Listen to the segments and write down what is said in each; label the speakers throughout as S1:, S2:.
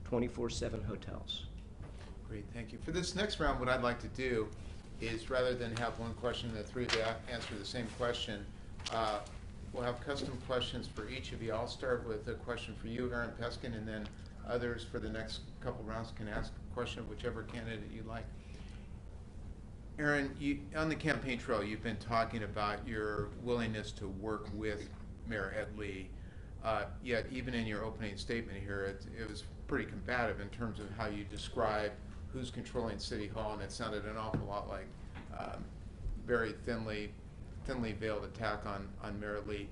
S1: 24/7 hotels.
S2: Great, thank you. For this next round, what I'd like to do is, rather than have one question and the three of you answer the same question, we'll have custom questions for each of you. I'll start with a question for you, Aaron Peskin, and then others for the next couple rounds can ask a question of whichever candidate you like. Aaron, on the campaign trail, you've been talking about your willingness to work with Mayor Ed Lee. Yet, even in your opening statement here, it was pretty combative in terms of how you describe who's controlling City Hall, and it sounded an awful lot like very thinly veiled attack on Mayor Lee.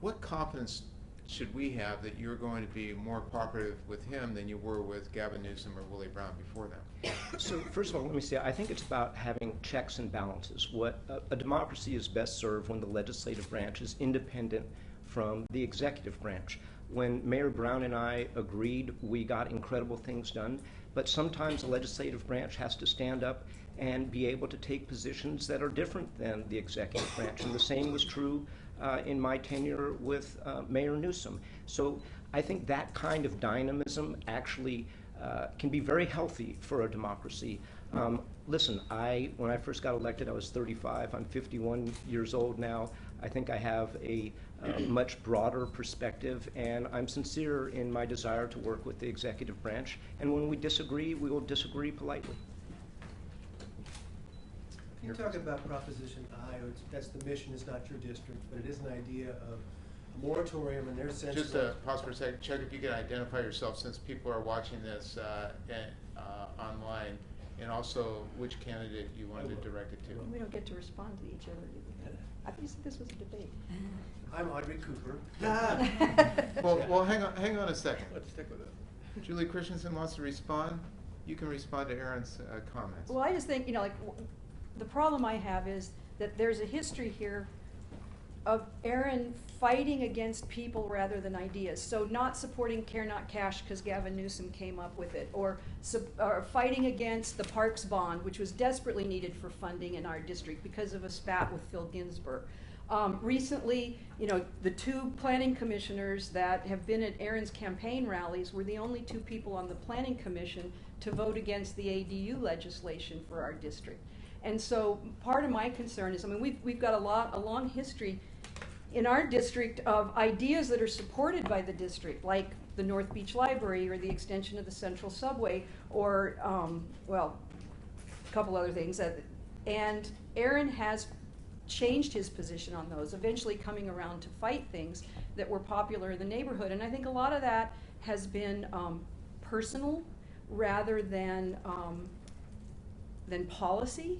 S2: What confidence should we have that you're going to be more cooperative with him than you were with Gavin Newsom or Willie Brown before them?
S1: So first of all, let me say, I think it's about having checks and balances. What a democracy is best served when the legislative branch is independent from the executive branch. When Mayor Brown and I agreed, we got incredible things done, but sometimes the legislative branch has to stand up and be able to take positions that are different than the executive branch. And the same was true in my tenure with Mayor Newsom. So I think that kind of dynamism actually can be very healthy for a democracy. Listen, when I first got elected, I was 35. I'm 51 years old now. I think I have a much broader perspective, and I'm sincere in my desire to work with the executive branch. And when we disagree, we will disagree politely.
S3: Can you talk about Proposition I? That's the mission, it's not your district, but it is an idea of a moratorium in their sense.
S2: Just pause for a second. Chuck, if you could identify yourself, since people are watching this online, and also which candidate you wanted to direct it to.
S4: We don't get to respond to each other, do we? I thought you said this was a debate.
S3: I'm Audrey Cooper.
S2: Well, hang on a second.
S3: Let's stick with it.
S2: Julie Christensen wants to respond. You can respond to Aaron's comments.
S4: Well, I just think, the problem I have is that there's a history here of Aaron fighting against people rather than ideas. So not supporting Care Not Cash because Gavin Newsom came up with it, or fighting against the Parks bond, which was desperately needed for funding in our district because of a spat with Phil Ginsburg. Recently, the two planning commissioners that have been at Aaron's campaign rallies were the only two people on the planning commission to vote against the ADU legislation for our district. And so part of my concern is, we've got a long history in our district of ideas that are supported by the district, like the North Beach Library or the extension of the Central Subway, or, a couple other things. And Aaron has changed his position on those, eventually coming around to fight things that were popular in the neighborhood. And I think a lot of that has been personal rather than policy.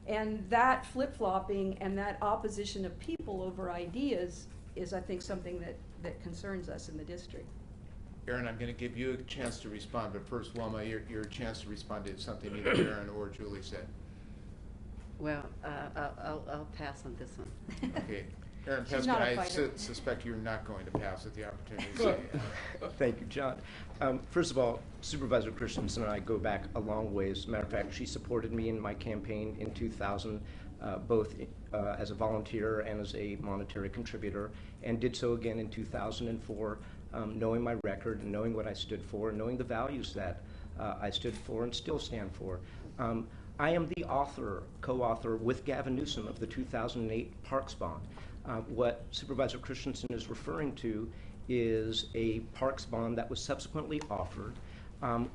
S4: And that flip-flopping and that opposition of people over ideas is, I think, something that concerns us in the district.
S2: Aaron, I'm going to give you a chance to respond, but first, Wilma, your chance to respond to something either Aaron or Julie said.
S5: Well, I'll pass on this one.
S2: Okay. Aaron Peskin, I suspect you're not going to pass at the opportunity to say.
S1: Thank you, John. First of all, Supervisor Christensen and I go back a long ways. As a matter of fact, she supported me in my campaign in 2000, both as a volunteer and as a monetary contributor, and did so again in 2004, knowing my record and knowing what I stood for and knowing the values that I stood for and still stand for. I am the co-author with Gavin Newsom of the 2008 Parks Bond. What Supervisor Christensen is referring to is a Parks Bond that was subsequently offered,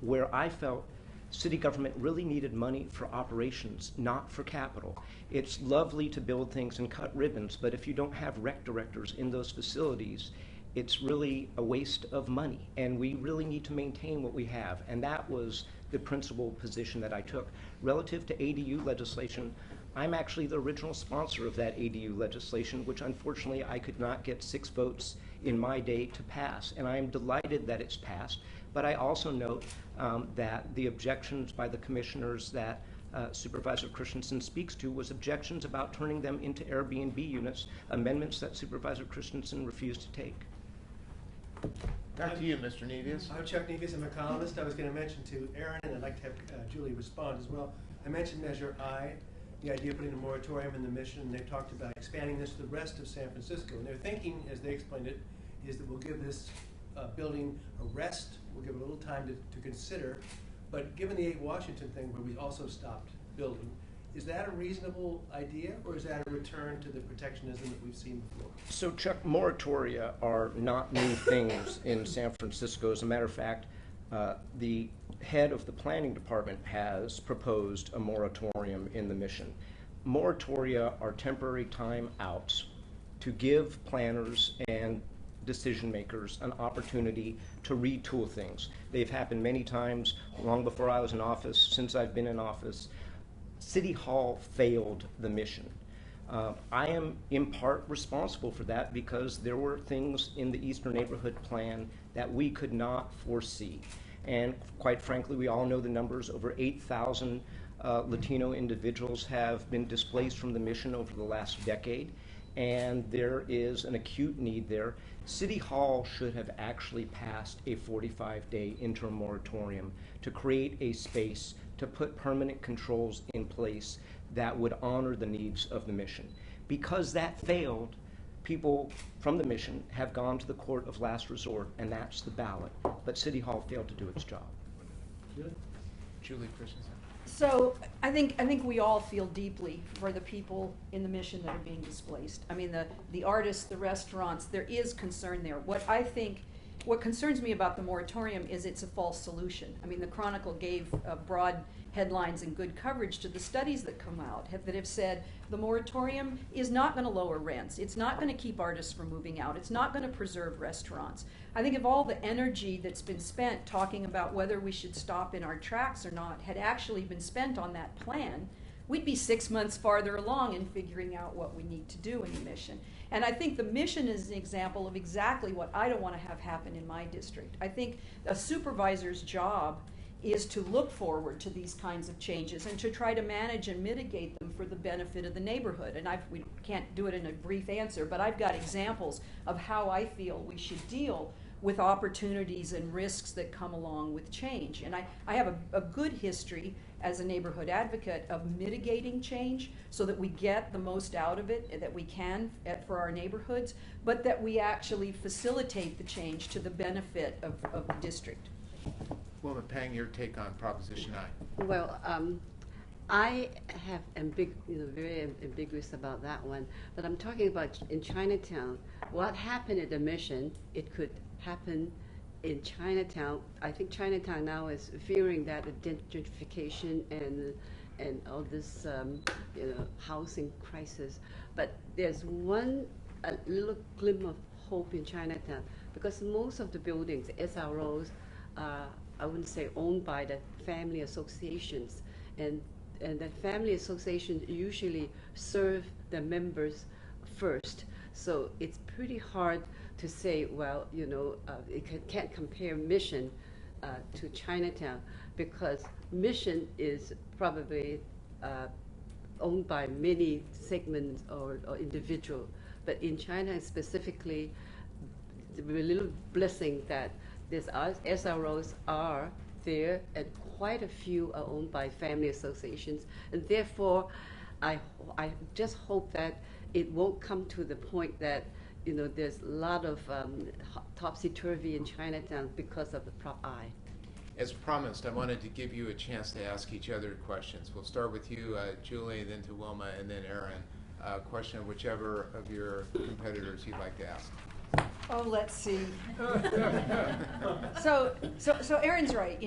S1: where I felt city government really needed money for operations, not for capital. It's lovely to build things and cut ribbons, but if you don't have rec directors in those facilities, it's really a waste of money, and we really need to maintain what we have. And that was the principal position that I took. Relative to ADU legislation, I'm actually the original sponsor of that ADU legislation, which unfortunately I could not get 6 votes in my day to pass. And I am delighted that it's passed, but I also note that the objections by the commissioners that Supervisor Christensen speaks to was objections about turning them into Airbnb units, amendments that Supervisor Christensen refused to take.
S2: Back to you, Mr. Nevius.
S3: I'm Chuck Nevius. I'm a columnist. I was going to mention to Aaron, and I'd like to have Julie respond as well. I mentioned Measure I, the idea of putting a moratorium in the mission, and they've talked about expanding this to the rest of San Francisco. And their thinking, as they explained it, is that we'll give this building a rest, we'll give it a little time to consider. But given the 8 Washington thing where we also stopped building, is that a reasonable idea, or is that a return to the protectionism that we've seen before?
S1: So Chuck, moratoria are not new things in San Francisco. As a matter of fact, the head of the planning department has proposed a moratorium in the Mission. Moratoria are temporary time outs to give planners and decision makers an opportunity to retool things. They've happened many times, long before I was in office, since I've been in office. City Hall failed the Mission. I am in part responsible for that because there were things in the Eastern Neighborhood Plan that we could not foresee. And quite frankly, we all know the numbers. Over 8,000 Latino individuals have been displaced from the Mission over the last decade, and there is an acute need there. City Hall should have actually passed a 45-day interim moratorium to create a space to put permanent controls in place that would honor the needs of the Mission. Because that failed, people from the Mission have gone to the court of last resort, and that's the ballot. But City Hall failed to do its job.
S2: Julie Christensen.
S4: So I think we all feel deeply for the people in the Mission that are being displaced. I mean, the artists, the restaurants, there is concern there. What concerns me about the moratorium is it's a false solution. I mean, the Chronicle gave broad headlines and good coverage to the studies that come out that have said the moratorium is not going to lower rents. It's not going to keep artists from moving out. It's not going to preserve restaurants. I think if all the energy that's been spent talking about whether we should stop in our tracks or not had actually been spent on that plan, we'd be 6 months farther along in figuring out what we need to do in the Mission. And I think the Mission is an example of exactly what I don't want to have happen in my district. I think a supervisor's job is to look forward to these kinds of changes and to try to manage and mitigate them for the benefit of the neighborhood. And we can't do it in a brief answer, but I've got examples of how I feel we should deal with opportunities and risks that come along with change. And I have a good history as a neighborhood advocate of mitigating change so that we get the most out of it that we can for our neighborhoods, but that we actually facilitate the change to the benefit of the district.
S2: Wilma Pang, your take on Proposition I.
S5: Well, I have very ambiguous about that one, but I'm talking about in Chinatown. What happened at the Mission, it could happen in Chinatown. I think Chinatown now is fearing that the gentrification and all this housing crisis. But there's a little glimmer of hope in Chinatown because most of the buildings, SROs, are, I wouldn't say owned by the family associations, and the family associations usually serve the members first. So it's pretty hard to say, well, it can't compare Mission to Chinatown because Mission is probably owned by many segments or individuals. But in China specifically, we're a little blessing that these SROs are there, and quite a few are owned by family associations, and therefore, I just hope that it won't come to the point that there's a lot of topsy-turvy in Chinatown because of the Prop I.
S2: As promised, I wanted to give you a chance to ask each other questions. We'll start with you, Julie, then to Wilma, and then Aaron. Question of whichever of your competitors you'd like to ask.
S4: Oh, let's see. So Aaron's right.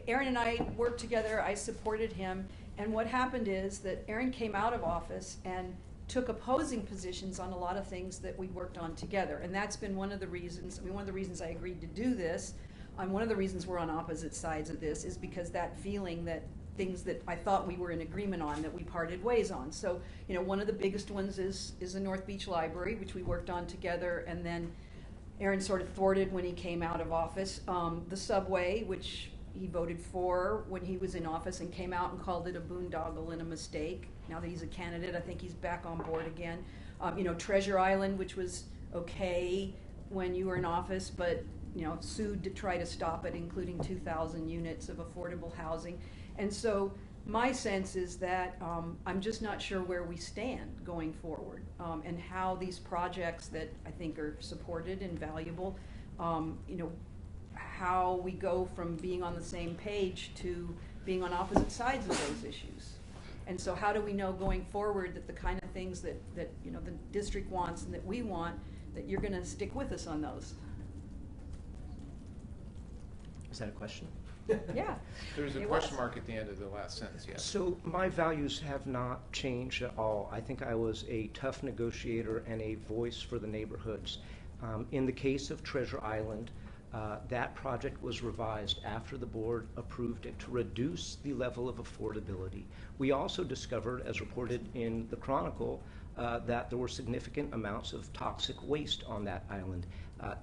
S4: Aaron and I worked together. I supported him, and what happened is that Aaron came out of office and took opposing positions on a lot of things that we worked on together, and that's been one of the reasons. One of the reasons I agreed to do this. One of the reasons we're on opposite sides of this is because that feeling that things that I thought we were in agreement on that we parted ways on. So, one of the biggest ones is the North Beach Library, which we worked on together, and then Aaron sort of thwarted when he came out of office. The subway, which he voted for when he was in office and came out and called it a boondoggle and a mistake. Now that he's a candidate, I think he's back on board again. Treasure Island, which was okay when you were in office, but sued to try to stop it, including 2,000 units of affordable housing. And so my sense is that I'm just not sure where we stand going forward and how these projects that I think are supported and valuable you know, how we go from being on the same page to being on opposite sides of those issues. And so how do we know going forward that the kind of things that you know, the district wants and that we want, that you're going to stick with us on those?
S1: Is that a question?
S4: Yeah.
S2: There's a
S4: it
S2: question
S4: was.
S2: mark at the end of the last sentence, yes.
S1: So my values have not changed at all. I think I was a tough negotiator and a voice for the neighborhoods. In the case of Treasure Island, that project was revised after the board approved it to reduce the level of affordability. We also discovered, as reported in the Chronicle, that there were significant amounts of toxic waste on that island.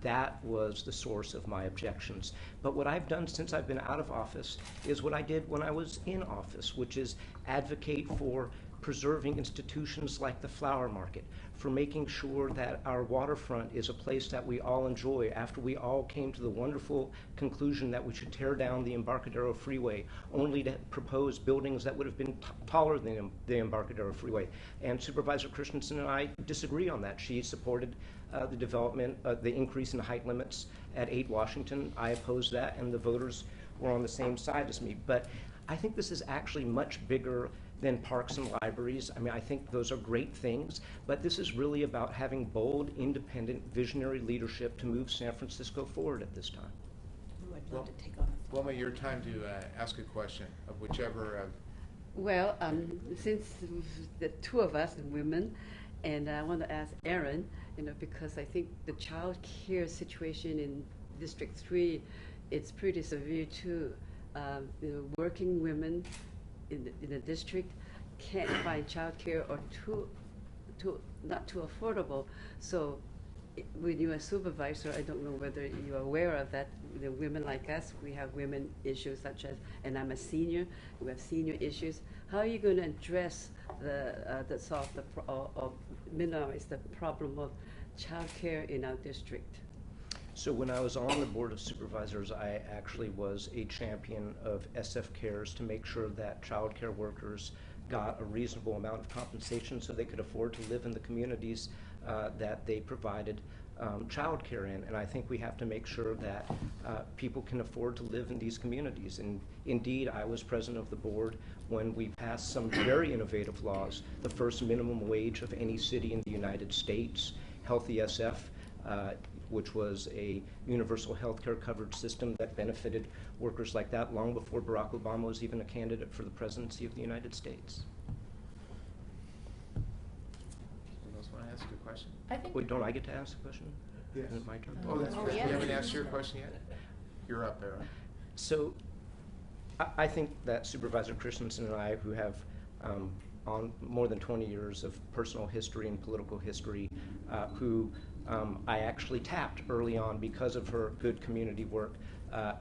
S1: That was the source of my objections. But what I've done since I've been out of office is what I did when I was in office, which is advocate for preserving institutions like the flower market, for making sure that our waterfront is a place that we all enjoy after we all came to the wonderful conclusion that we should tear down the Embarcadero Freeway, only to propose buildings that would have been taller than the Embarcadero Freeway. And Supervisor Christensen and I disagree on that. She supported the development, the increase in height limits at 8 Washington. I opposed that, and the voters were on the same side as me. But I think this is actually much bigger than parks and libraries. I mean, I think those are great things, but this is really about having bold, independent, visionary leadership to move San Francisco forward at this time.
S4: Ooh, I'd
S2: Well,
S4: love to take on the
S2: Wilma, your time to ask a question of whichever.
S5: Well, since the two of us are women, and I want to ask Erin, you know, because I think the child care situation in District 3, it's pretty severe too. You know, working women in the district can't find child care or not too affordable. So when you're a supervisor, I don't know whether you're aware of that. The women like us, we have women issues such as, and I'm a senior, we have senior issues. How are you going to address or minimize the problem of child care in our district?
S1: So when I was on the Board of Supervisors, I actually was a champion of SF Cares to make sure that child care workers got a reasonable amount of compensation so they could afford to live in the communities that they provided child care in. And I think we have to make sure that people can afford to live in these communities. And indeed, I was president of the board when we passed some very innovative laws, the first minimum wage of any city in the United States, Healthy SF, which was a universal health care coverage system that benefited workers like that long before Barack Obama was even a candidate for the presidency of the United States.
S2: Anyone else want to ask a question?
S6: I think
S1: Wait, don't I get to ask a question?
S2: Yes.
S1: Is it my turn?
S2: Oh, that's
S6: Oh,
S2: right.
S6: yeah.
S2: You haven't asked your question yet? You're up, Aaron.
S1: So I think that Supervisor Christensen and I, who have on more than 20 years of personal history and political history, who I actually tapped early on because of her good community work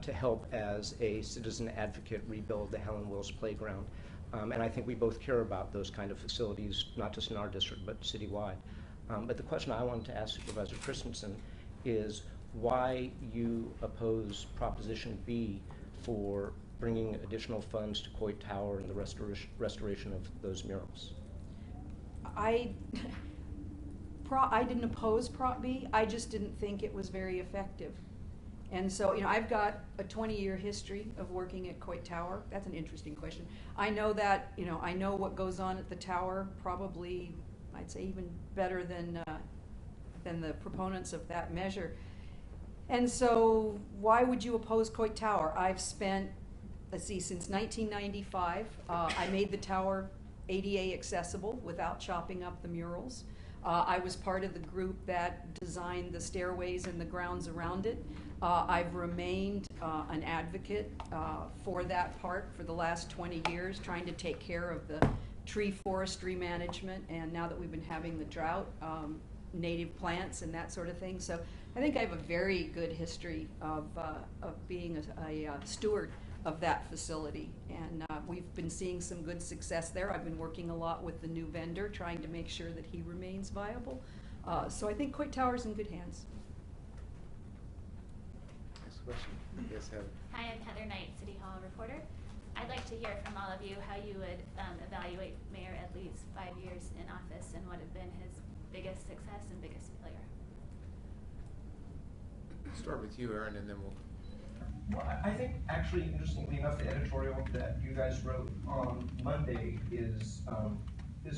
S1: to help as a citizen advocate rebuild the Helen Wills Playground. And I think we both care about those kind of facilities, not just in our district, but citywide. But the question I wanted to ask Supervisor Christensen is why you oppose Proposition B for bringing additional funds to Coit Tower and the restoration of those murals.
S4: I didn't oppose Prop B, I just didn't think it was very effective. And so, you know, I've got a 20-year history of working at Coit Tower. That's an interesting question. I know that, you know, I know what goes on at the tower, probably, I'd say even better than the proponents of that measure. And so, why would you oppose Coit Tower? I've spent, let's see, since 1995, I made the tower ADA accessible without chopping up the murals. I was part of the group that designed the stairways and the grounds around it. I've remained an advocate for that park for the last 20 years, trying to take care of the tree forestry management, and now that we've been having the drought, native plants and that sort of thing. So I think I have a very good history of being a steward of that facility, and we've been seeing some good success there. I've been working a lot with the new vendor, trying to make sure that he remains viable. So I think Coit Tower's in good hands.
S2: Next question. Yes, Heather.
S6: Hi, I'm Heather Knight, City Hall reporter. I'd like to hear from all of you how you would evaluate Mayor Edley's 5 years in office and what have been his biggest success and biggest failure.
S2: Start with you, Aaron, and then we'll.
S1: Well, I think actually, interestingly enough, the editorial that you guys wrote on Monday is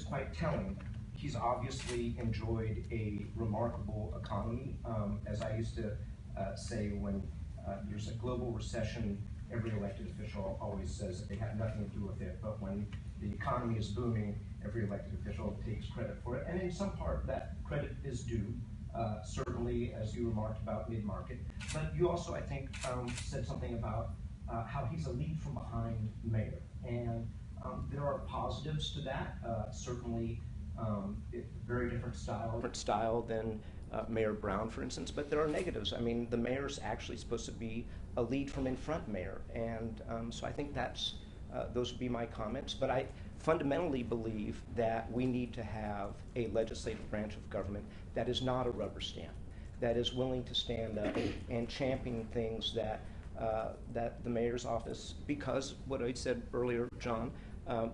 S1: quite telling. He's obviously enjoyed a remarkable economy. As I used to say, when there's a global recession, every elected official always says that they have nothing to do with it. But when the economy is booming, every elected official takes credit for it. And in some part, that credit is due. Certainly, as you remarked about mid-market, but you also, I think, said something about how he's a lead from behind mayor, and there are positives to that. Certainly, very different style than Mayor Brown, for instance, but there are negatives. I mean, the mayor's actually supposed to be a lead from in front mayor, and so I think that's those would be my comments. But I fundamentally believe that we need to have a legislative branch of government that is not a rubber stamp, that is willing to stand up and champion things that that the mayor's office, because what I said earlier, John,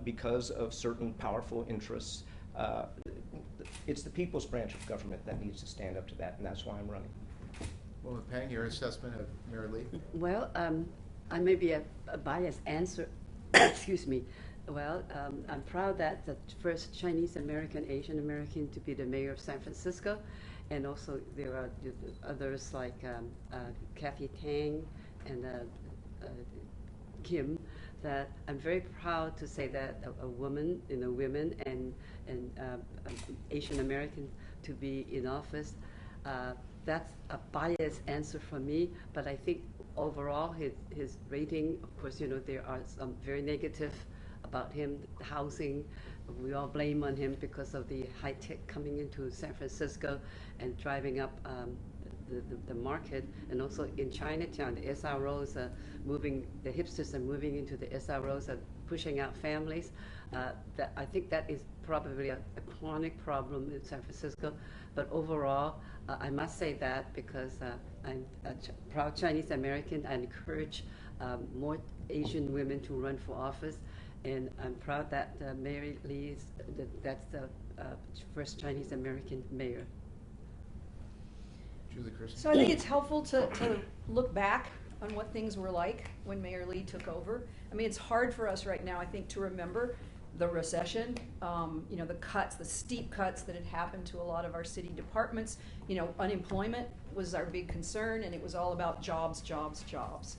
S1: because of certain powerful interests, it's the people's branch of government that needs to stand up to that, and that's why I'm running.
S2: Well, Pang, your assessment of Mayor Lee?
S5: Well, I may be a biased answer. Excuse me. Well, I'm proud that the first Chinese American, Asian American to be the mayor of San Francisco, and also there are others like Kathy Tang and Kim. That I'm very proud to say that a woman, women and Asian American to be in office. That's a biased answer for me, but I think overall his rating, of course, there are some very negative about him, housing. We all blame on him because of the high tech coming into San Francisco and driving up the market, and also in Chinatown, the SROs are moving, the hipsters are moving into the SROs and pushing out families. I think that is probably a chronic problem in San Francisco, but overall, I must say that because I'm a proud Chinese American, I encourage more Asian women to run for office, and I'm proud that Mayor Lee is, that's the first Chinese American mayor.
S2: Julie Christen.
S4: So I think it's helpful to look back on what things were like when Mayor Lee took over. I mean, it's hard for us right now, I think, to remember the recession, the cuts, the steep cuts that had happened to a lot of our city departments. Unemployment was our big concern, and it was all about jobs, jobs, jobs.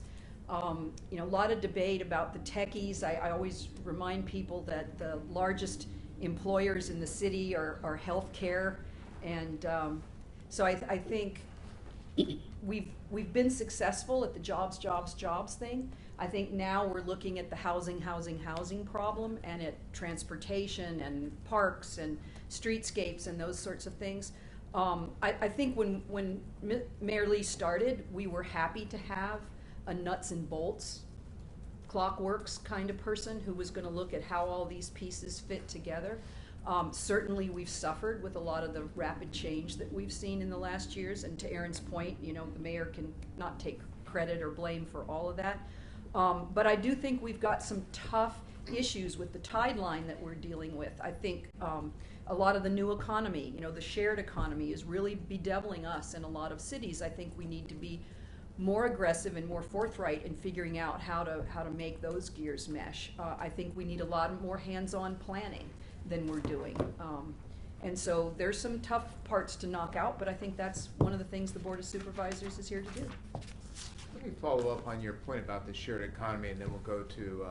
S4: A lot of debate about the techies. I always remind people that the largest employers in the city are healthcare, and so I think we've been successful at the jobs, jobs, jobs thing. I think now we're looking at the housing problem, and at transportation and parks and streetscapes and those sorts of things. I think when Mayor Lee started, we were happy to have a nuts and bolts, clockworks kind of person who was going to look at how all these pieces fit together. Certainly we've suffered with a lot of the rapid change that we've seen in the last years, and to Aaron's point, the mayor can not take credit or blame for all of that. But I do think we've got some tough issues with the tide line that we're dealing with. I think a lot of the new economy, the shared economy, is really bedeviling us in a lot of cities. I think we need to be more aggressive and more forthright in figuring out how to make those gears mesh. I think we need a lot more hands-on planning than we're doing. And so there's some tough parts to knock out, but I think that's one of the things the Board of Supervisors is here to do.
S2: Let me follow up on your point about the shared economy, and then we'll go to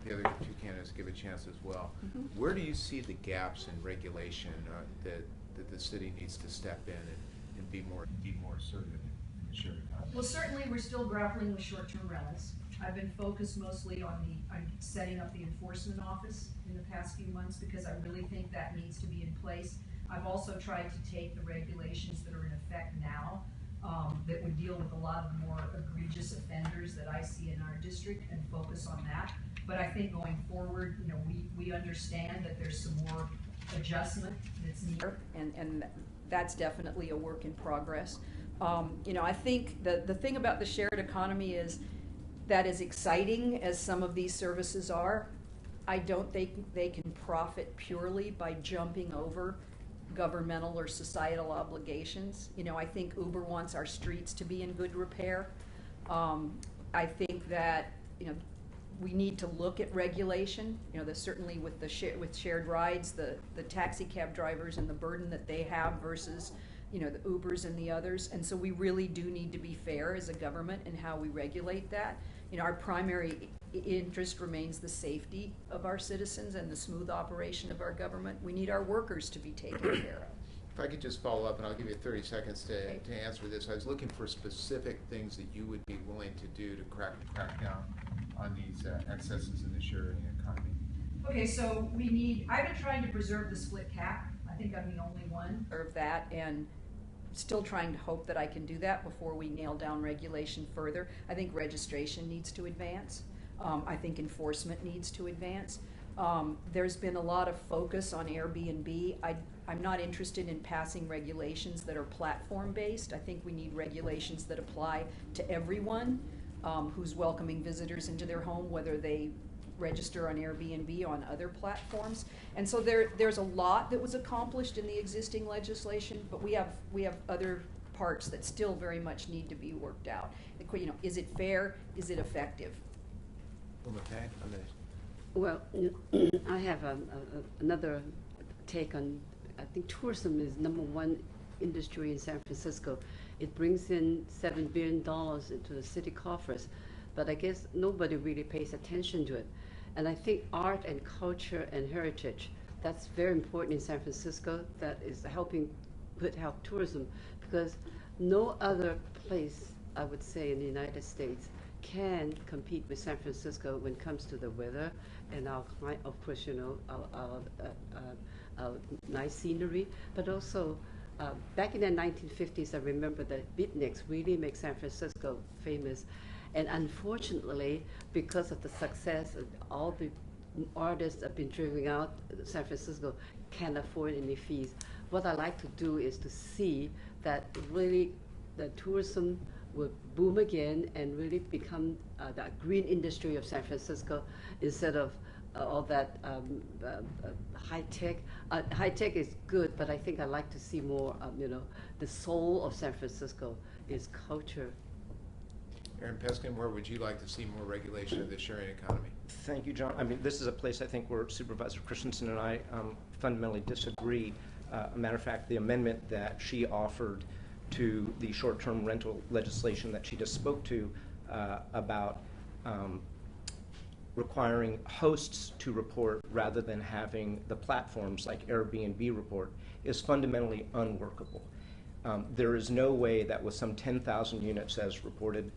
S2: the other two candidates, give a chance as well.
S4: Mm-hmm.
S2: Where do you see the gaps in regulation that the city needs to step in and be more assertive in the shared economy?
S4: Well, certainly we're still grappling with short-term rentals. I've been focused mostly on setting up the enforcement office in the past few months, because I really think that needs to be in place. I've also tried to take the regulations that are in effect now that would deal with a lot of the more egregious offenders that I see in our district and focus on that. But I think going forward, we understand that there's some more adjustment that's needed, and that's definitely a work in progress. I think the thing about the shared economy is that, as exciting as some of these services are, I don't think they can profit purely by jumping over governmental or societal obligations. You know, I think Uber wants our streets to be in good repair. I think that, you know, we need to look at regulation. You know, certainly with with shared rides, the taxi cab drivers and the burden that they have versus, you know, the Ubers and the others. And so we really do need to be fair as a government in how we regulate that. You know, our primary interest remains the safety of our citizens and the smooth operation of our government. We need our workers to be taken care of.
S2: If I could just follow up, and I'll give you 30 seconds to answer this. I was looking for specific things that you would be willing to do to crack down on these excesses in the sharing economy.
S4: Okay, so I've been trying to preserve the split cap. I think I'm the only one of that, and still trying to hope that I can do that before we nail down regulation further. I think registration needs to advance. I think enforcement needs to advance. There's been a lot of focus on Airbnb. I'm not interested in passing regulations that are platform-based. I think we need regulations that apply to everyone who's welcoming visitors into their home, whether they register on Airbnb or on other platforms. And so there's a lot that was accomplished in the existing legislation, but we have other parts that still very much need to be worked out. You know, is it fair? Is it effective?
S5: Well, I have another take on, I think tourism is #1 industry in San Francisco. It brings in $7 billion into the city coffers, but I guess nobody really pays attention to it. And I think art and culture and heritage, that's very important in San Francisco. That is helping help tourism, because no other place, I would say, in the United States can compete with San Francisco when it comes to the weather and our, of course, you know, our nice scenery, but also back in the 1950s, I remember that beatniks really make San Francisco famous. And unfortunately, because of the success of all the artists have been driven out, San Francisco can't afford any fees. What I like to do is to see that really the tourism will boom again and really become the green industry of San Francisco instead of all that high tech. High tech is good, but I think I like to see more, you know, the soul of San Francisco is culture.
S2: Aaron Peskin, where would you like to see more regulation of the sharing economy?
S1: Thank you, John. I mean, this is a place I think where Supervisor Christensen and I fundamentally disagree. A matter of fact, the amendment that she offered to the short-term rental legislation that she just spoke to about requiring hosts to report rather than having the platforms like Airbnb report is fundamentally unworkable. There is no way that with some 10,000 units as reported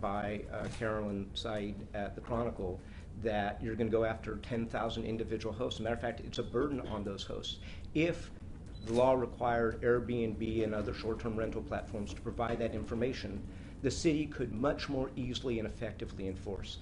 S1: by Carolyn Said at the Chronicle, that you're going to go after 10,000 individual hosts. As a matter of fact, it's a burden on those hosts. If the law required Airbnb and other short-term rental platforms to provide that information, the city could much more easily and effectively enforce.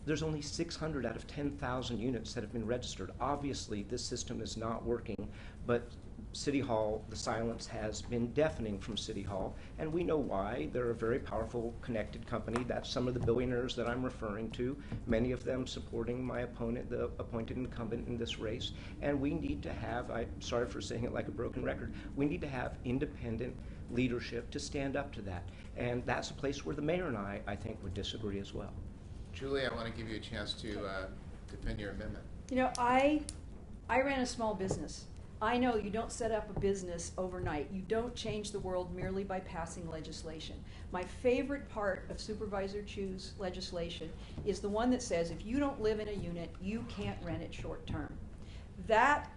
S1: There's only 600 out of 10,000 units that have been registered. Obviously, this system is not working, but City Hall, the silence has been deafening from City Hall, and we know why. They're a very powerful, connected company. That's some of the billionaires that I'm referring to, many of them supporting my opponent, the appointed incumbent in this race. And we need to have, I'm sorry for saying it like a broken record, we need to have independent leadership to stand up to that. And that's a place where the mayor and I think, would disagree as well.
S2: Julie, I want to give you a chance to defend your amendment.
S4: You know, I ran a small business. I know you don't set up a business overnight. You don't change the world merely by passing legislation. My favorite part of Supervisor Chu's legislation is the one that says if you don't live in a unit, you can't rent it short term. That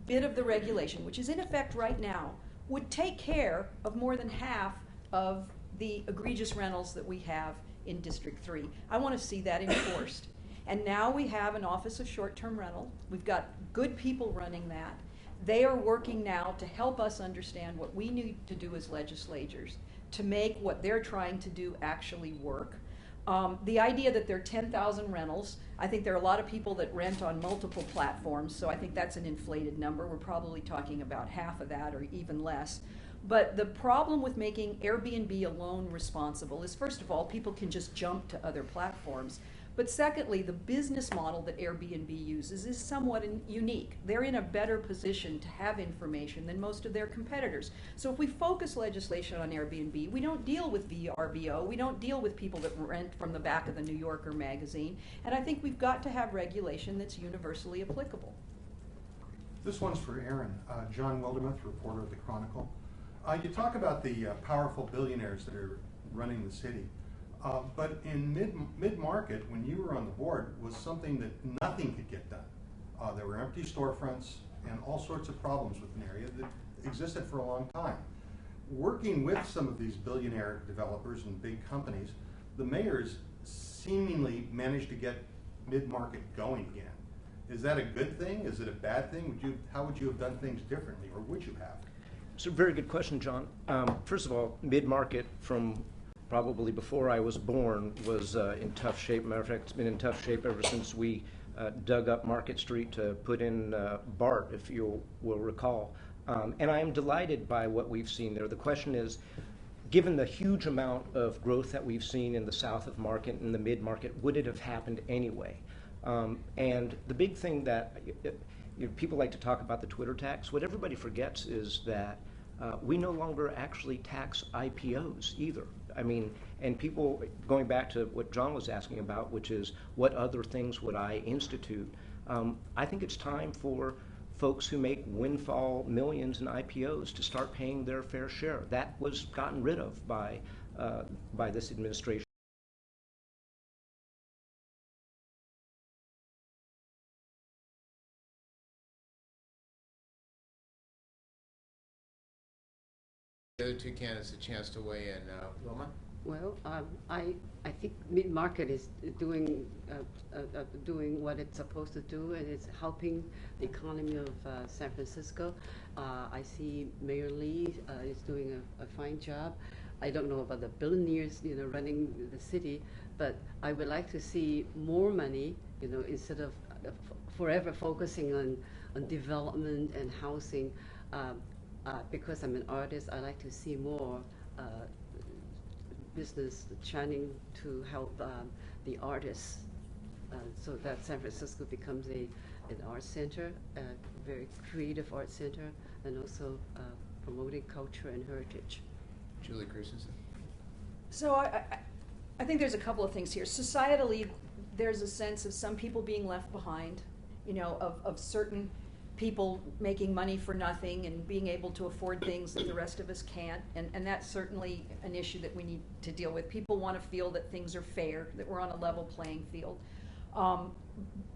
S4: bit of the regulation, which is in effect right now, would take care of more than half of the egregious rentals that we have in District 3. I want to see that enforced. And now we have an Office of Short-Term Rental. We've got good people running that. They are working now to help us understand what we need to do as legislators to make what they're trying to do actually work. The idea that there are 10,000 rentals, I think there are a lot of people that rent on multiple platforms, so I think that's an inflated number. We're probably talking about half of that or even less. But the problem with making Airbnb alone responsible is, first of all, people can just jump to other platforms. But secondly, the business model that Airbnb uses is somewhat unique. They're in a better position to have information than most of their competitors. So if we focus legislation on Airbnb, we don't deal with VRBO, we don't deal with people that rent from the back of the New Yorker magazine, and I think we've got to have regulation that's universally applicable.
S7: This one's for Aaron. John Wildermuth, reporter of the Chronicle. You talk about the powerful billionaires that are running the city. But in mid-market, when you were on the board, was something that nothing could get done. There were empty storefronts and all sorts of problems with an area that existed for a long time. Working with some of these billionaire developers and big companies, the mayors seemingly managed to get mid-market going again. Is that a good thing? Is it a bad thing? How would you have done things differently, or would you have?
S1: It's a very good question, John. First of all, mid-market from probably before I was born was in tough shape. Matter of fact, it's been in tough shape ever since we dug up Market Street to put in BART, if you will recall. And I am delighted by what we've seen there. The question is, given the huge amount of growth that we've seen in the south of Market and the mid-market, would it have happened anyway? And the big thing that people like to talk about the Twitter tax. What everybody forgets is that we no longer actually tax IPOs either. I mean, and people, going back to what John was asking about, which is what other things would I institute? I think it's time for folks who make windfall millions in IPOs to start paying their fair share. That was gotten rid of by this administration.
S2: The other two candidates a chance to weigh in. Wilma?
S5: Well, I think mid-market is doing what it's supposed to do, and it's helping the economy of San Francisco. I see Mayor Lee is doing a fine job. I don't know about the billionaires, running the city, but I would like to see more money, instead of forever focusing on development and housing. Because I'm an artist, I like to see more business trying to help the artists, so that San Francisco becomes an art center, a very creative art center, and also promoting culture and heritage.
S2: Julie Christensen.
S4: So I think there's a couple of things here. Societally, there's a sense of some people being left behind, of certain people making money for nothing and being able to afford things that the rest of us can't, and that's certainly an issue that we need to deal with. People want to feel that things are fair, that we're on a level playing field.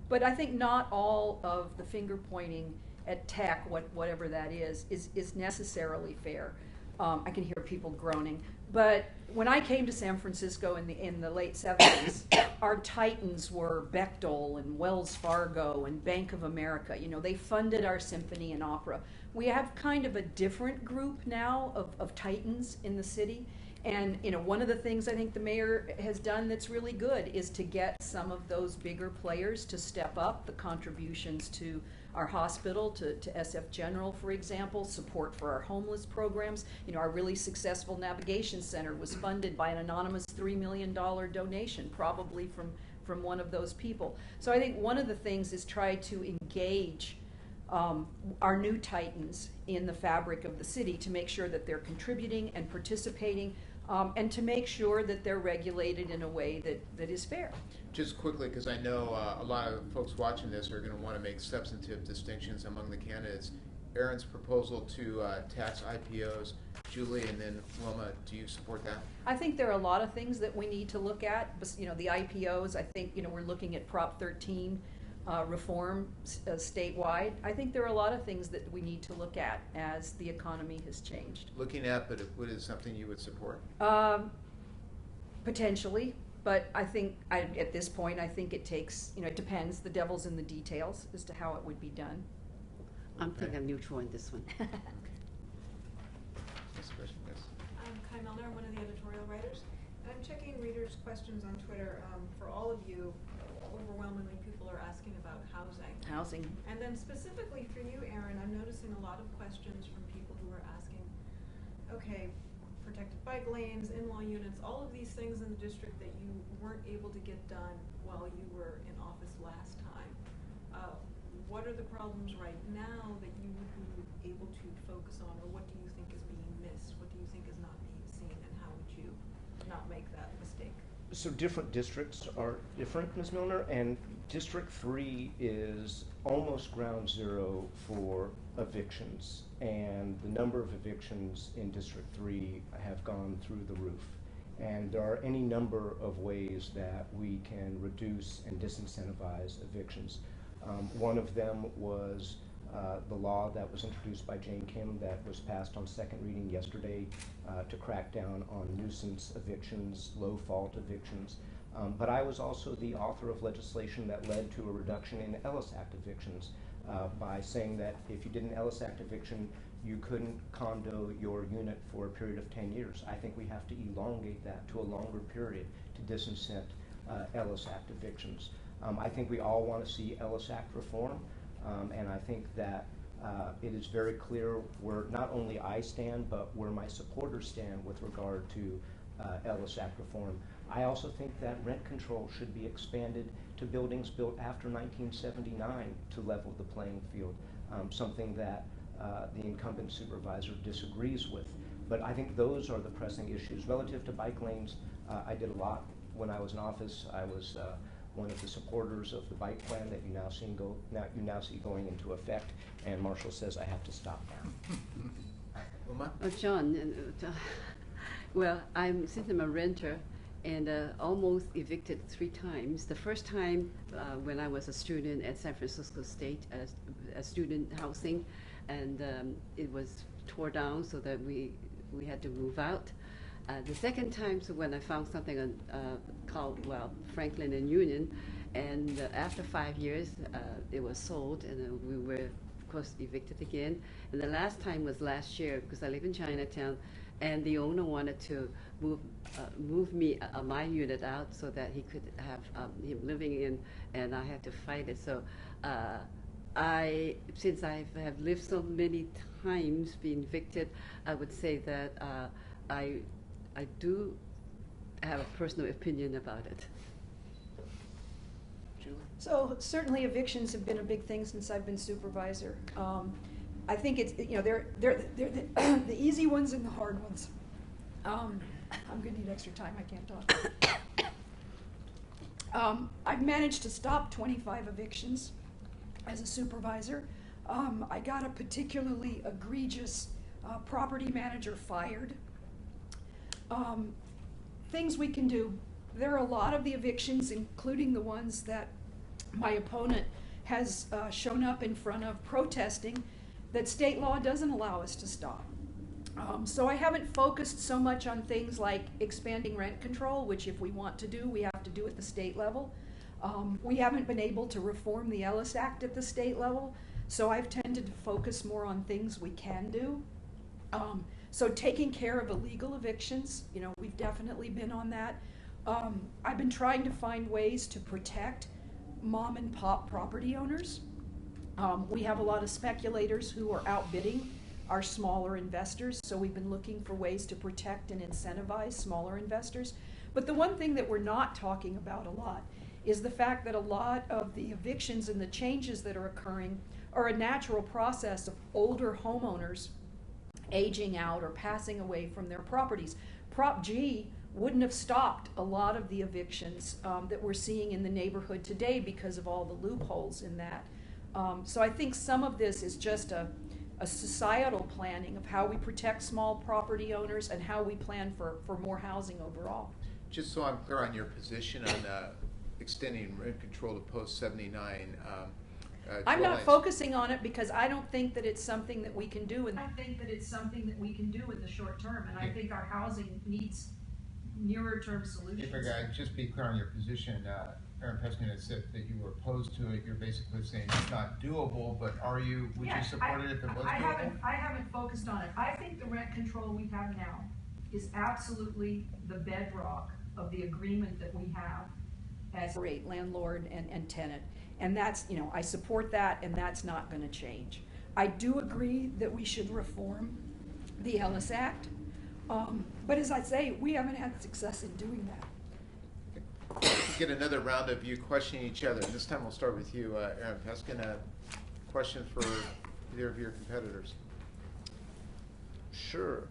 S4: But I think not all of the finger pointing at tech, whatever that is necessarily fair. I can hear people groaning. But when I came to San Francisco in the late 70s, our titans were Bechtel and Wells Fargo and Bank of America. They funded our symphony and opera. We have kind of a different group now of titans in the city. And one of the things I think the mayor has done that's really good is to get some of those bigger players to step up the contributions to our hospital, to SF General, for example, support for our homeless programs. Our really successful navigation center was funded by an anonymous $3 million donation, probably from one of those people. So I think one of the things is try to engage our new titans in the fabric of the city to make sure that they're contributing and participating, and to make sure that they're regulated in a way that is fair.
S2: Just quickly, because I know a lot of folks watching this are going to want to make substantive distinctions among the candidates. Aaron's proposal to tax IPOs, Julie, and then Wilma, do you support that?
S4: I think there are a lot of things that we need to look at. The IPOs, I think, we're looking at Prop 13 reform statewide. I think there are a lot of things that we need to look at as the economy has changed.
S2: Looking at, but what is something you would support?
S4: Potentially, but I think at this point, I think it takes, it depends. The devil's in the details as to how it would be done.
S5: I'm thinking I'm neutral in this one.
S2: Next question, yes.
S8: I'm Kai Melner, one of the editorial writers. And I'm checking readers' questions on Twitter. For all of you, overwhelmingly people are asking about housing. And then specifically for you, Aaron, I'm noticing a lot of questions from people who are asking, okay, protected bike lanes, in-law units, all of these things in the district that you weren't able to get done while while you were in office last time. What are the problems right now that you would be able to focus on, or what do you think is being missed? What do you think is not being seen, and how would you not make that mistake?
S1: So different districts are different, Ms. Milner, and District 3 is almost ground zero for evictions, and the number of evictions in District 3 have gone through the roof. And there are any number of ways that we can reduce and disincentivize evictions. One of them was the law that was introduced by Jane Kim that was passed on second reading yesterday to crack down on nuisance evictions, low-fault evictions. But I was also the author of legislation that led to a reduction in Ellis Act evictions by saying that if you did an Ellis Act eviction, you couldn't condo your unit for a period of 10 years. I think we have to elongate that to a longer period to disincent Ellis Act evictions. I think we all want to see Ellis Act reform, and I think that it is very clear where not only I stand, but where my supporters stand with regard to Ellis Act reform. I also think that rent control should be expanded to buildings built after 1979 to level the playing field, something that the incumbent supervisor disagrees with. But I think those are the pressing issues. Relative to bike lanes, I did a lot when I was in office. I was one of the supporters of the bike plan that you now see going into effect, and Marshall says I have to stop now.
S5: Oh, John, well, since I'm a renter, and almost evicted 3 times. The first time when I was a student at San Francisco State as student housing, and it was tore down so that we had to move out. The second time, so when I found something called Franklin and Union, and after 5 years it was sold, and we were of course evicted again. And the last time was last year because I live in Chinatown, and the owner wanted to move me my unit out so that he could have him living in, and I had to fight it. So since I have lived so many times being evicted, I would say that I do have a personal opinion about it. Julie?
S4: So certainly evictions have been a big thing since I've been supervisor. I think it's, they're the easy ones and the hard ones. I'm gonna need extra time, I can't talk. I've managed to stop 25 evictions as a supervisor. I got a particularly egregious property manager fired. Things we can do. There are a lot of the evictions, including the ones that my opponent has shown up in front of protesting, that state law doesn't allow us to stop. So I haven't focused so much on things like expanding rent control, which if we want to do, we have to do at the state level. We haven't been able to reform the Ellis Act at the state level, so I've tended to focus more on things we can do. So taking care of illegal evictions, we've definitely been on that. I've been trying to find ways to protect mom and pop property owners. We have a lot of speculators who are outbidding our smaller investors, so we've been looking for ways to protect and incentivize smaller investors. But the one thing that we're not talking about a lot is the fact that a lot of the evictions and the changes that are occurring are a natural process of older homeowners aging out or passing away from their properties. Prop G wouldn't have stopped a lot of the evictions that we're seeing in the neighborhood today because of all the loopholes in that. So I think some of this is just a societal planning of how we protect small property owners and how we plan for more housing overall.
S2: Just so I'm clear on your position on extending rent control to post-79.
S4: I'm not focusing on it because I don't think that it's something that we can do. I think that it's something that we can do in the short term, and I think our housing needs nearer term solutions.
S2: If I could just be clear on your position, Erin Peskin had said that you were opposed to it. You're basically saying it's not doable, but would you support it if it was doable?
S4: I haven't focused on it. I think the rent control we have now is absolutely the bedrock of the agreement that we have as landlord and tenant. And that's, I support that, and that's not going to change. I do agree that we should reform the Ellis Act, but as I say, we haven't had success in doing that.
S2: get another round of you questioning each other. And this time we'll start with you, Aaron Peskin. A question for either of your competitors.
S1: Sure.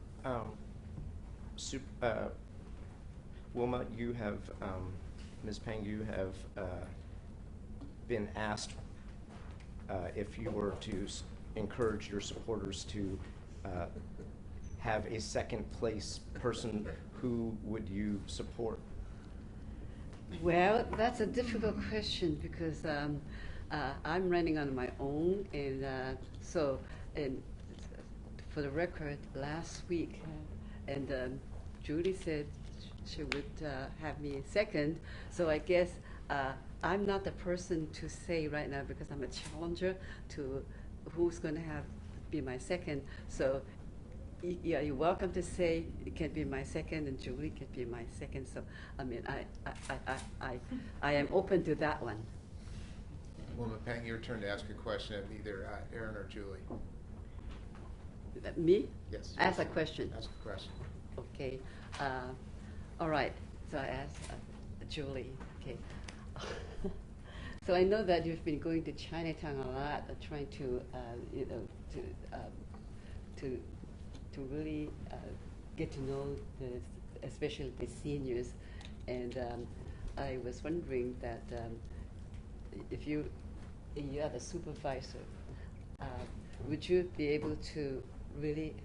S1: Wilma, you have, Ms. Peng, you have been asked if you were to encourage your supporters to have a second place person, who would you support?
S5: Well, that's a difficult question because I'm running on my own, and and for the record, last week, and Julie said she would have me second. So I guess I'm not the person to say right now because I'm a challenger to who's going to be my second. So yeah, you're welcome to say it can be my second, and Julie can be my second. So I mean, I am open to that one.
S2: Wilma Peng, your turn to ask a question of either Aaron or Julie.
S5: Me?
S2: Yes.
S5: Ask a question.
S2: Ask a question.
S5: Okay. All right. So I asked Julie. Okay. So I know that you've been going to Chinatown a lot, trying to to really get to know especially the seniors, and I was wondering that if you are the supervisor, would you be able to really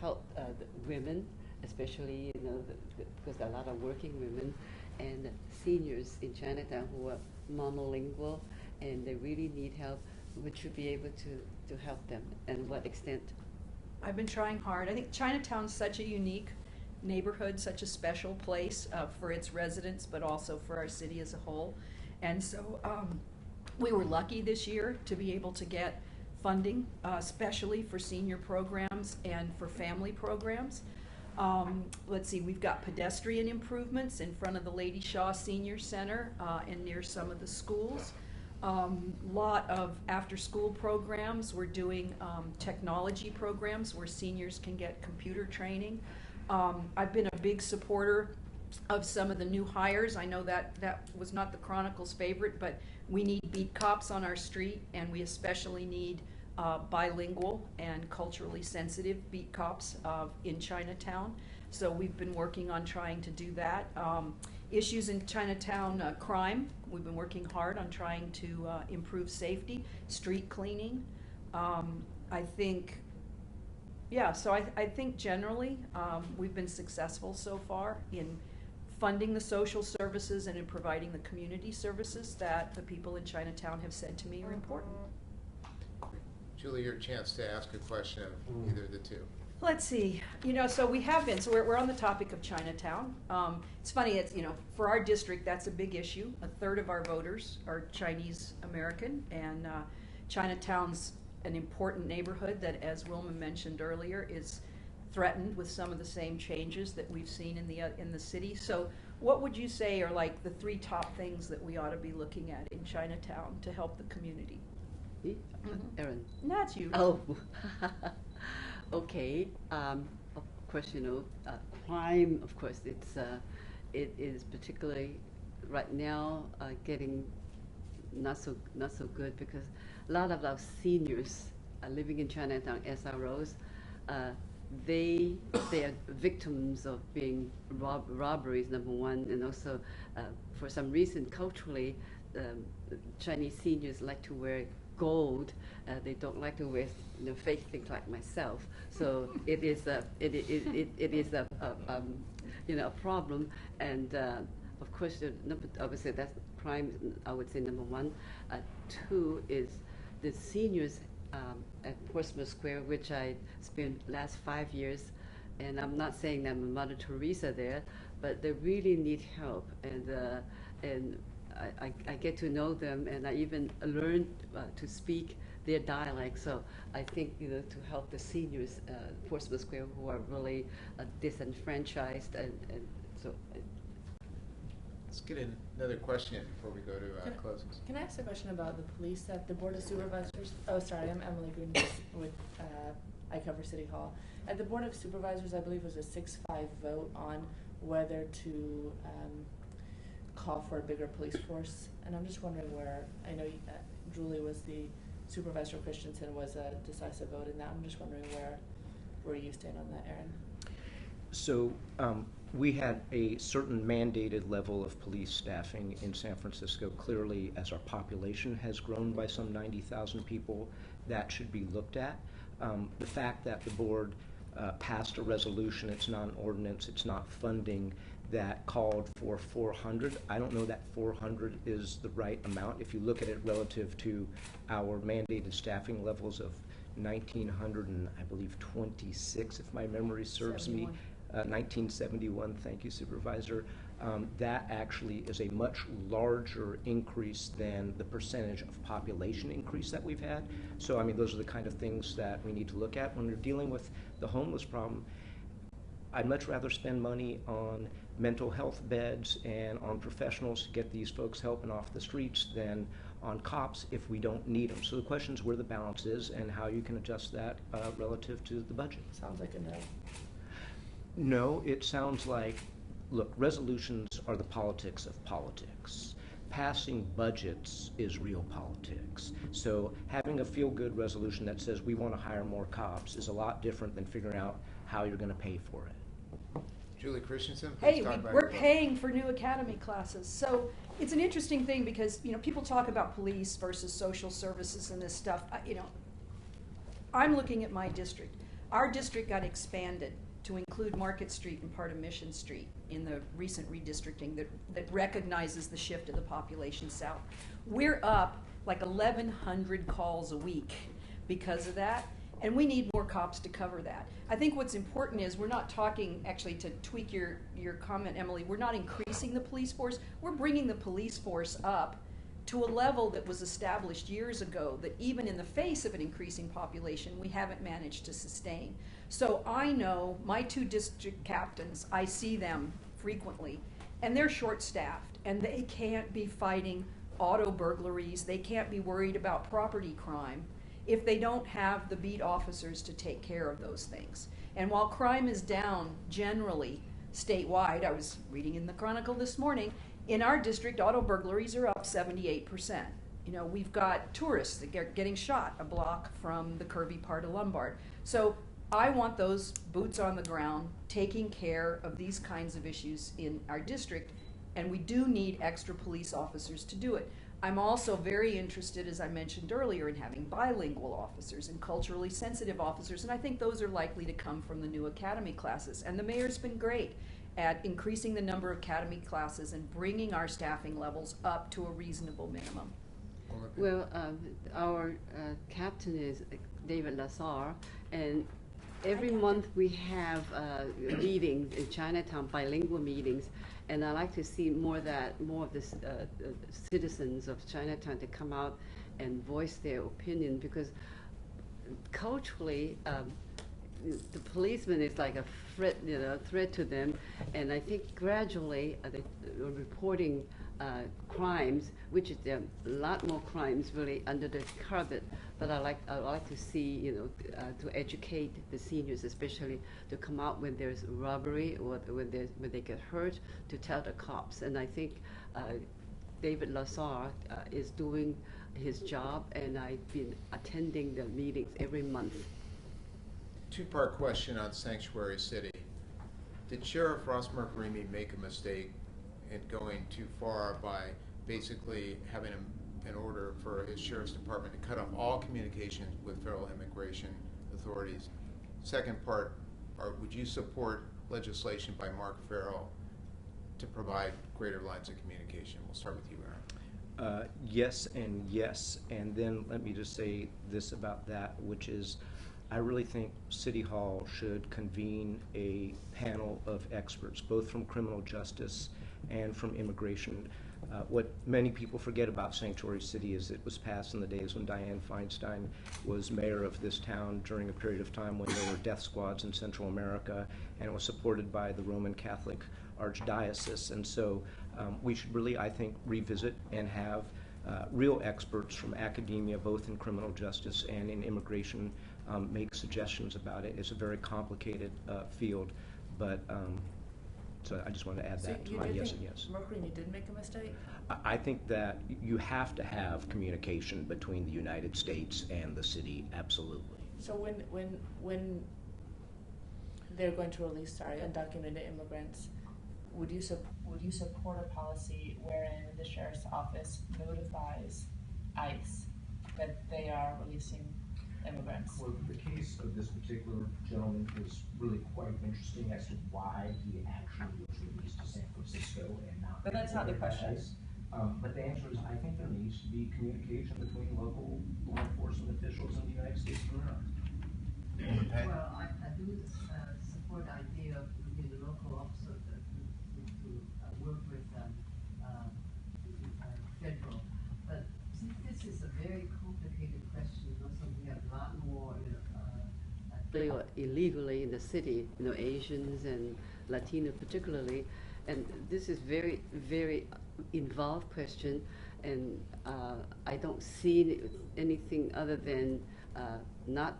S5: help the women, especially because there are a lot of working women and seniors in Chinatown who are monolingual and they really need help? Would you be able to help them, and what extent?
S4: I've been trying hard. I think Chinatown's such a unique neighborhood, such a special place for its residents, but also for our city as a whole. And so we were lucky this year to be able to get funding, especially for senior programs and for family programs. Let's see, we've got pedestrian improvements in front of the Lady Shaw Senior Center and near some of the schools. Lot of after-school programs. We're doing technology programs where seniors can get computer training. I've been a big supporter of some of the new hires. I know that was not the Chronicle's favorite, but we need beat cops on our street, and we especially need bilingual and culturally sensitive beat cops in Chinatown. So we've been working on trying to do that. Issues in Chinatown, crime. We've been working hard on trying to improve safety, street cleaning. I think, yeah, so I think generally we've been successful so far in funding the social services and in providing the community services that the people in Chinatown have said to me are important.
S2: Julie, your chance to ask a question of either of the two.
S4: Let's see, so we have been, so we're on the topic of Chinatown. It's funny, it's, for our district, that's a big issue. A third of our voters are Chinese American, and Chinatown's an important neighborhood that, as Wilma mentioned earlier, is threatened with some of the same changes that we've seen in the city. So what would you say are like the 3 top things that we ought to be looking at in Chinatown to help the community?
S5: Me? Aaron?
S4: That's you.
S5: Oh. Okay. Of course, crime. Of course, it is particularly right now getting not so good because a lot of our seniors are living in Chinatown SROs. They are victims of being robberies, number one, and also for some reason culturally, Chinese seniors like to wear gold. They don't like to wear fake things like myself. So it is a problem. And of course, obviously that's crime. I would say number 1. 2 is the seniors at Portsmouth Square, which I spent last 5 years. And I'm not saying that I'm a Mother Teresa there, but they really need help. And I get to know them, and I even learned to speak their dialect. So I think to help the seniors, Portsmouth Square, who are really disenfranchised, and so.
S2: Let's get another question in before we go to closings.
S9: Can I ask a question about the police at the Board of Supervisors? Oh, sorry, I'm Emily Green with I cover City Hall. At the Board of Supervisors, I believe it was a 6-5 vote on whether to call for a bigger police force, and I'm just wondering where, I know Julie was the Supervisor Christensen was a decisive vote in that. I'm just wondering where you stand on that, Aaron.
S1: So we had a certain mandated level of police staffing in San Francisco. Clearly, as our population has grown by some 90,000 people, that should be looked at. The fact that the board passed a resolution, it's not an ordinance, it's not funding, that called for 400. I don't know that 400 is the right amount. If you look at it relative to our mandated staffing levels of 1,900 and I believe 26, if my memory serves me, 1971, thank you, Supervisor. That actually is a much larger increase than the percentage of population increase that we've had. So, I mean, those are the kind of things that we need to look at when we're dealing with the homeless problem. I'd much rather spend money on mental health beds and on professionals to get these folks help and off the streets than on cops if we don't need them. So the question is where the balance is and how you can adjust that relative to the budget.
S9: Sounds like a no.
S1: No, it sounds like, look, resolutions are the politics of politics. Passing budgets is real politics. So having a feel-good resolution that says we want to hire more cops is a lot different than figuring out how you're going to pay for it.
S2: Julie Christensen,
S4: Hey,
S2: please talk about
S4: we're
S2: your vote.
S4: paying for new academy classes. So it's an interesting thing because, you know, people talk about police versus social services and this stuff. I'm looking at my district. Our district got expanded to include Market Street and part of Mission Street in the recent redistricting that recognizes the shift of the population south. We're up like 1,100 calls a week because of that. And we need more cops to cover that. I think what's important is we're not talking, actually to tweak your comment, Emily, we're not increasing the police force. We're bringing the police force up to a level that was established years ago that even in the face of an increasing population, we haven't managed to sustain. So I know my 2 district captains, I see them frequently, and they're short-staffed, and they can't be fighting auto burglaries. They can't be worried about property crime if they don't have the beat officers to take care of those things. And while crime is down generally statewide, I was reading in the Chronicle this morning, in our district, auto burglaries are up 78%. You know, we've got tourists that are getting shot a block from the curvy part of Lombard. So I want those boots on the ground taking care of these kinds of issues in our district, and we do need extra police officers to do it. I'm also very interested, as I mentioned earlier, in having bilingual officers and culturally sensitive officers, and I think those are likely to come from the new academy classes. And the mayor's been great at increasing the number of academy classes and bringing our staffing levels up to a reasonable minimum.
S5: Well, our captain is David Lazar, and every month we have meetings in Chinatown, bilingual meetings, and I like to see more of the citizens of Chinatown to come out and voice their opinion, because culturally, the policeman is like a threat to them, and I think gradually the reporting crimes, which is there are a lot more crimes really under the carpet, but I like to see, to educate the seniors, especially to come out when there's robbery or when they get hurt, to tell the cops. And I think David Lazar is doing his job, and I've been attending the meetings every month.
S2: Two-part question on Sanctuary City. Did Sheriff Ross Mercury make a mistake in going too far by basically having an order for his sheriff's department to cut off all communications with federal immigration authorities? Second part, would you support legislation by Mark Farrell to provide greater lines of communication? We'll start with you, Aaron.
S1: Yes and yes, and then let me just say this about that, which is I really think City Hall should convene a panel of experts, both from criminal justice and from immigration. What many people forget about Sanctuary City is it was passed in the days when Dianne Feinstein was mayor of this town during a period of time when there were death squads in Central America, and it was supported by the Roman Catholic Archdiocese. And so we should really, I think, revisit and have real experts from academia, both in criminal justice and in immigration, make suggestions about it. It's a very complicated field, but So I just wanted to add
S9: So
S1: that to
S9: you
S1: my
S9: do
S1: yes
S9: think
S1: and yes.
S9: Mercury did make a mistake?
S1: I think that you have to have communication between the United States and the city, absolutely.
S9: So when they're going to release, undocumented immigrants, would you support a policy wherein the sheriff's office notifies ICE that they are releasing immigrants?
S10: Well, the case of this particular gentleman is really quite interesting as to why he actually was released to San Francisco and not.
S9: But that's not the question.
S10: But the answer is, I think there needs to be communication between local law enforcement officials in the United States of America.
S2: Okay.
S11: Well, I do support the idea of the local officer to work with federal. But since this is a very complicated question, also we have a lot more.
S5: They are illegally in the city, Asians and Latino particularly, and this is very, very involved question, and I don't see anything other than not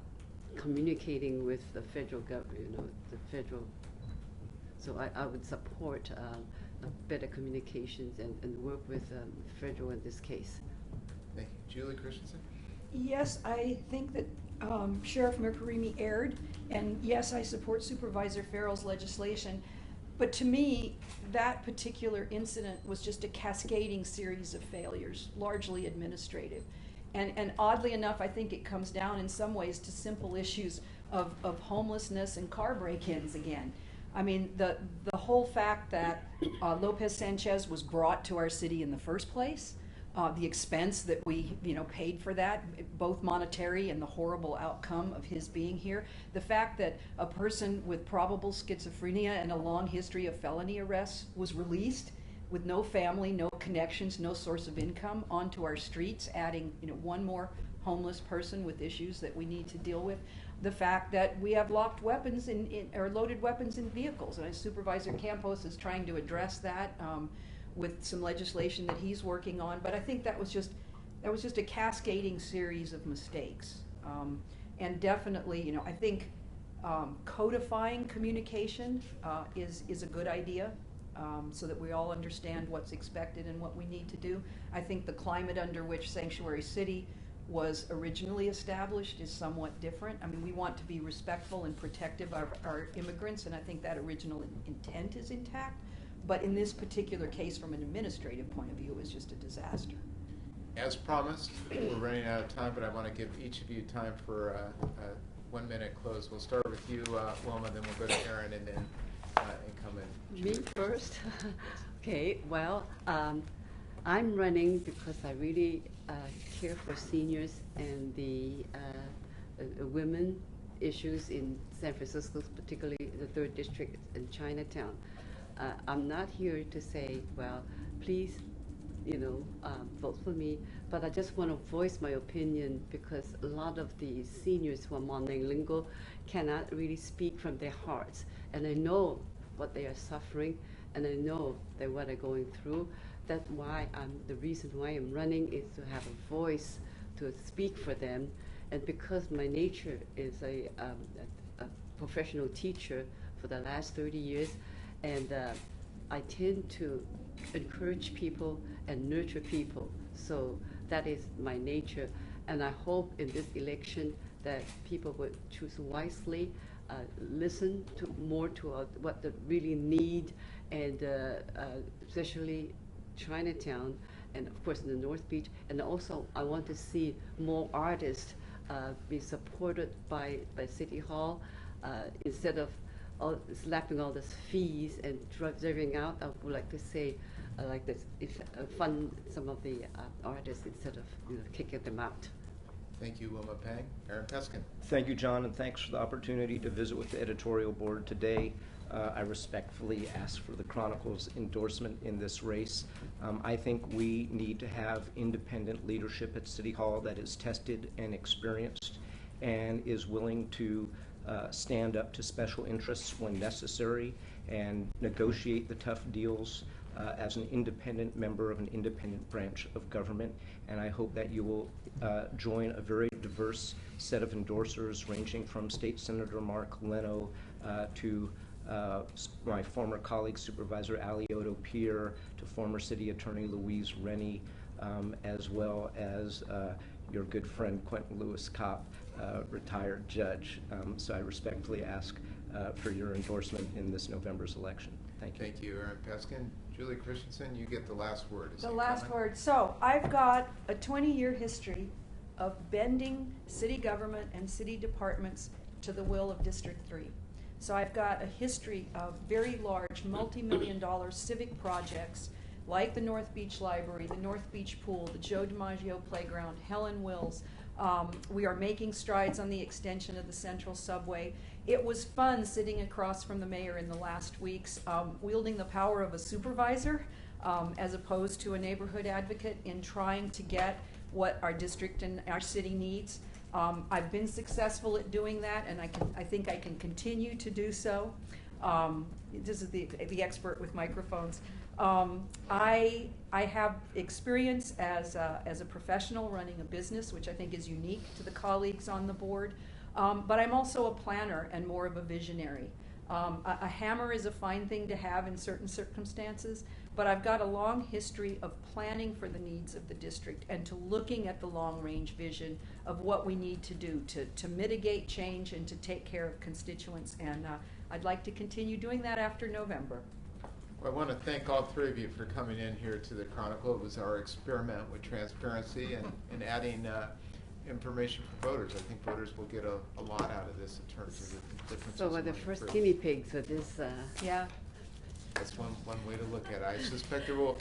S5: communicating with the federal government, the federal. So I would support better communications and work with federal in this case.
S2: Thank you. Julie Christensen?
S4: Yes, I think that Sheriff Mercury erred, and yes, I support Supervisor Farrell's legislation. But to me, that particular incident was just a cascading series of failures, largely administrative. And oddly enough, I think it comes down in some ways to simple issues of homelessness and car break-ins again. I mean, the whole fact that Lopez Sanchez was brought to our city in the first place, the expense that we paid for that, both monetary and the horrible outcome of his being here, the fact that a person with probable schizophrenia and a long history of felony arrests was released with no family, no connections, no source of income onto our streets, adding one more homeless person with issues that we need to deal with. The fact that we have locked weapons or loaded weapons in vehicles, and Supervisor Campos is trying to address that with some legislation that he's working on. But I think that was just a cascading series of mistakes, and definitely, I think codifying communication is a good idea. So that we all understand what's expected and what we need to do. I think the climate under which Sanctuary City was originally established is somewhat different. I mean, we want to be respectful and protective of our immigrants, and I think that original intent is intact. But in this particular case, from an administrative point of view, it was just a disaster.
S2: As promised, we're running out of time, but I want to give each of you time for a 1 minute close. We'll start with you, Wilma, then we'll go to Aaron, and then come in.
S5: Me first? Okay, well, I'm running because I really care for seniors and the women issues in San Francisco, particularly the 3rd District in Chinatown. I'm not here to say, well, please, vote for me, but I just want to voice my opinion because a lot of the seniors who are monolingual cannot really speak from their hearts, and I know what they are suffering, and I know that what they're going through. That's why the reason why I'm running is to have a voice to speak for them, and because my nature is a professional teacher for the last 30 years, and I tend to encourage people and nurture people. So that is my nature, and I hope in this election that people would choose wisely, listen more to what they really need, and especially Chinatown, and of course in the North Beach. And also I want to see more artists be supported by City Hall, instead of slapping all these fees and driving out. I would like to say, like this, fund some of the artists instead of kicking them out.
S2: Thank you, Wilma Pang. Aaron Peskin.
S1: Thank you, John, and thanks for the opportunity to visit with the editorial board today. I respectfully ask for the Chronicle's endorsement in this race. I think we need to have independent leadership at City Hall that is tested and experienced and is willing to stand up to special interests when necessary and negotiate the tough deals as an independent member of an independent branch of government. And I hope that you will join a very diverse set of endorsers ranging from State Senator Mark Leno to my former colleague Supervisor Alioto Pierre, to former City Attorney Louise Rennie, as well as your good friend Quentin Lewis Kopp, retired judge. So I respectfully ask for your endorsement in this November's election. Thank you.
S2: Thank you, Aaron Peskin. Julie Christensen, you get the last word. Is
S4: The
S2: there
S4: last
S2: comment?
S4: word. So I've got a 20-year history of bending city government and city departments to the will of District 3. So I've got a history of very large, multi-million-dollar civic projects like the North Beach Library, the North Beach Pool, the Joe DiMaggio Playground, Helen Wills. We are making strides on the extension of the Central Subway. It was fun sitting across from the mayor in the last weeks, wielding the power of a supervisor as opposed to a neighborhood advocate in trying to get what our district and our city needs. I've been successful at doing that, and I think I can continue to do so. This is the expert with microphones. I have experience as a professional running a business, which I think is unique to the colleagues on the board. But I'm also a planner and more of a visionary. A hammer is a fine thing to have in certain circumstances, but I've got a long history of planning for the needs of the district and to looking at the long-range vision of what we need to do to mitigate change and to take care of constituents. And I'd like to continue doing that after November.
S2: Well, I want to thank all three of you for coming in here to the Chronicle. It was our experiment with transparency and adding information for voters. I think voters will get a lot out of this in terms of the differences.
S5: So we're the
S2: among
S5: first
S2: groups.
S5: guinea pigs for this.
S4: Yeah.
S2: That's one way to look at it. I suspect there will